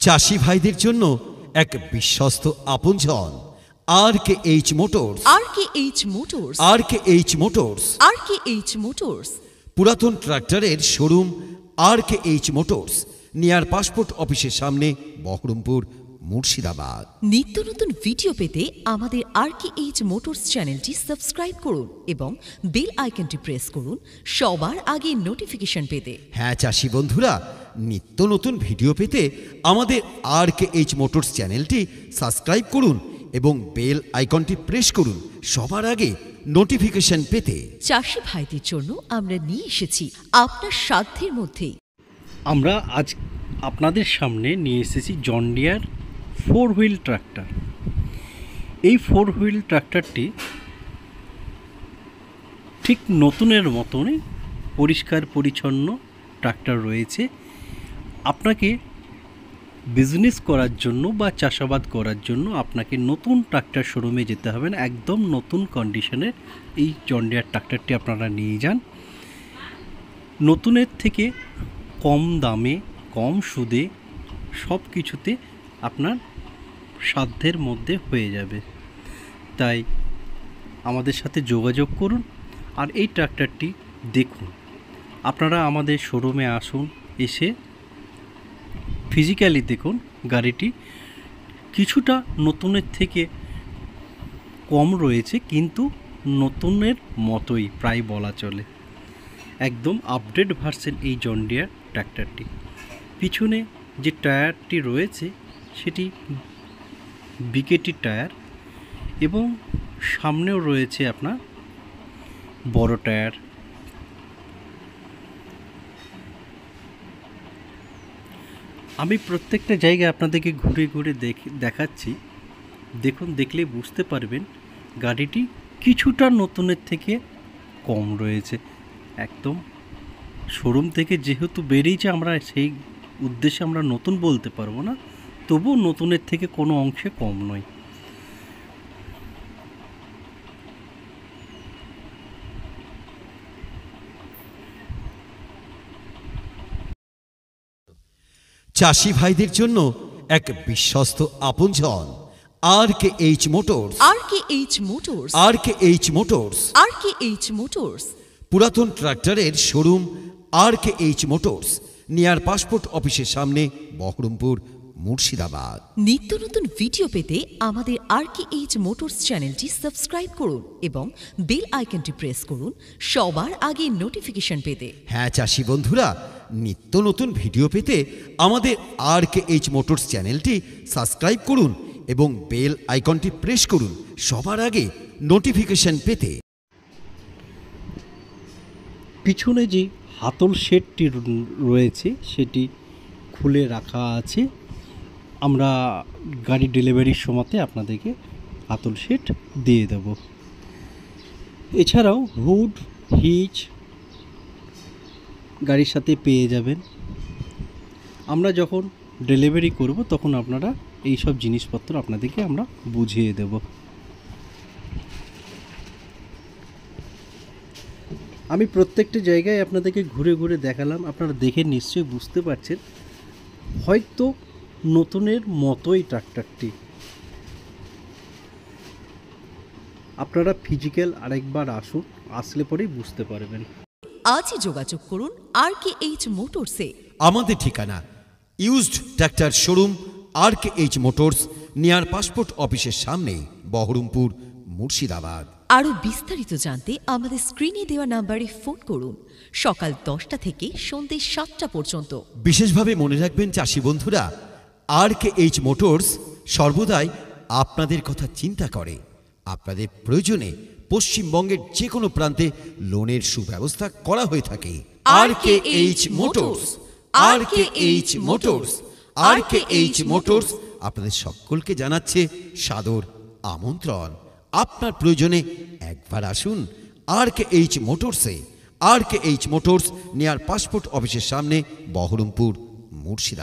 চাষি ভাইদের জন্য এক বিশ্বস্ত আপনজন RKH motors. RKH motors. RKH motors. RKH motors পুরাতন ট্রাক্টরের showroom RKH motors, near passport অফিসের সামনে, বহরমপুর, মুর্শিদাবাদ। নিত্য নতুন ভিডিও পেতে আমাদের RKH মোটরস চ্যানেলটি সাবস্ক্রাইব করুন এবং বেল আইকনটি প্রেস করুন সবার আগে নোটিফিকেশন পেতে। হ্যাঁ চাষি বন্ধুরা, নিত্য নতুন ভিডিও পেতে আমাদের RKH মোটরস চ্যানেলটি সাবস্ক্রাইব করুন এবং বেল আইকনটি প্রেস করুন সবার আগে নোটিফিকেশন পেতে। চাষি ভাইদের জন্য আমরা নিয়ে এসেছি আপনার সাধ্যের মধ্যেই। আমরা আজ আপনাদের সামনে নিয়ে এসেছি জন ডিয়ার 4 হুইল ট্রাক্টর। এই 4 হুইল ট্রাক্টরটি ঠিক নতুনের মতনই পরিষ্কার পরিচ্ছন্ন ট্রাক্টর রয়েছে। আপনাকে বিজনেস করার জন্য বা চাষাবাদ করার জন্য আপনাকে নতুন ট্রাক্টর শোরুমে যেতে হবে না, একদম নতুন কন্ডিশনের এই জন ডিয়ার ট্রাক্টরটি আপনারা নিয়ে যান। নতুনের থেকে কম দামে, কম সুদে, সব কিছুতে আপনার সাধ্যের মধ্যে হয়ে যাবে। তাই আমাদের সাথে যোগাযোগ করুন আর এই ট্রাক্টরটি দেখুন। আপনারা আমাদের শোরুমে আসুন, এসে ফিজিক্যালি দেখুন গাড়িটি। কিছুটা নতুনের থেকে কম রয়েছে, কিন্তু নতুনের মতোই প্রায় বলা চলে। একদম আপডেট ভার্সন এই জন ডিয়ার ট্র্যাক্টরটি। পিছনে যে টায়ারটি রয়েছে সেটি বিকেটি টায়ার এবং সামনেও রয়েছে আপনার বড় টায়ার। আমি প্রত্যেকটা জায়গায় আপনাদেরকে ঘুরে ঘুরে দেখাচ্ছি। দেখুন, দেখলে বুঝতে পারবেন গাড়িটি কিছুটা নতুনের থেকে কম রয়েছে। একদম শোরুম থেকে যেহেতু বেরিয়েছে, আমরা সেই উদ্দেশ্যে আমরা নতুন বলতে পারবো না, তবুও নতুনের থেকে কোনো অংশে কম নয়। চাষি ভাইদের জন্য এক বিশ্বস্ত আপনজন RKH motors. RKH motors. RKH motors. RKH motors পুরাতন ট্রাক্টরের showroom RKH motors, near passport অফিসের সামনে, বহরমপুর, মুর্শিদাবাদ। নিত্য নতুন ভিডিও পেতে আমাদের RKH মোটরস চ্যানেলটি সাবস্ক্রাইব করুন এবং বেল আইকনটি প্রেস করুন সবার আগে নোটিফিকেশন পেতে। হ্যাঁ চাষি বন্ধুরা, নিত্য নতুন ভিডিও পেতে আমাদের RKH মোটরস চ্যানেলটি সাবস্ক্রাইব করুন এবং বেল আইকনটি প্রেস করুন সবার আগে নোটিফিকেশন পেতে। পিছনে যে হাতল শেডটি রয়েছে সেটি খুলে রাখা আছে। আমরা গাড়ি ডেলিভারির সময়তে আপনাদেরকে হাতল শেড দিয়ে দেব। এছাড়াও হুড, হিচ গাড়ির সাথে পেয়ে যাবেন। আমরা যখন ডেলিভারি করব তখন আপনারা এই সব জিনিসপত্র আপনাদেরকে আমরা বুঝিয়ে দেব। আমি প্রত্যেকটা জায়গায় আপনাদেরকে ঘুরে ঘুরে দেখালাম। আপনারা দেখে নিশ্চয়ই বুঝতে পারছেন হয়তো নতুনের মতোই ট্রাক্টরটি। আপনারা ফিজিক্যাল আরেকবার আসুন, আসলে পরেই বুঝতে পারবেন। আজই যোগাযোগ করুন RKH মোটরসে। আমাদের ঠিকানা used tractor showroom RKH motors, near passport অফিসের সামনে, বহরমপুর, মুর্শিদাবাদ। আরও বিস্তারিত জানতে আমাদের স্ক্রিনে দেওয়া নাম্বারে ফোন করুন সকাল 10টা থেকে সন্ধ্যে 7টা পর্যন্ত। বিশেষভাবে মনে রাখবেন চাষি বন্ধুরা, RKH মোটরস সর্বদাই আপনাদের কথা চিন্তা করে। আপনাদের প্রয়োজনে পশ্চিমবঙ্গের যে কোনো প্রান্তে লোনের সুব্যবস্থা করা হয়ে থাকে। RKH motors. RKH motors. RKH motors আপনাদের সকলকে জানাচ্ছে সাদর আমন্ত্রণ। আপনার প্রয়োজনে একবার আসুন RKH মোটরসে। RKH motors, near passport অফিসের সামনে, বহরমপুর, মুর্শিদাবাদ।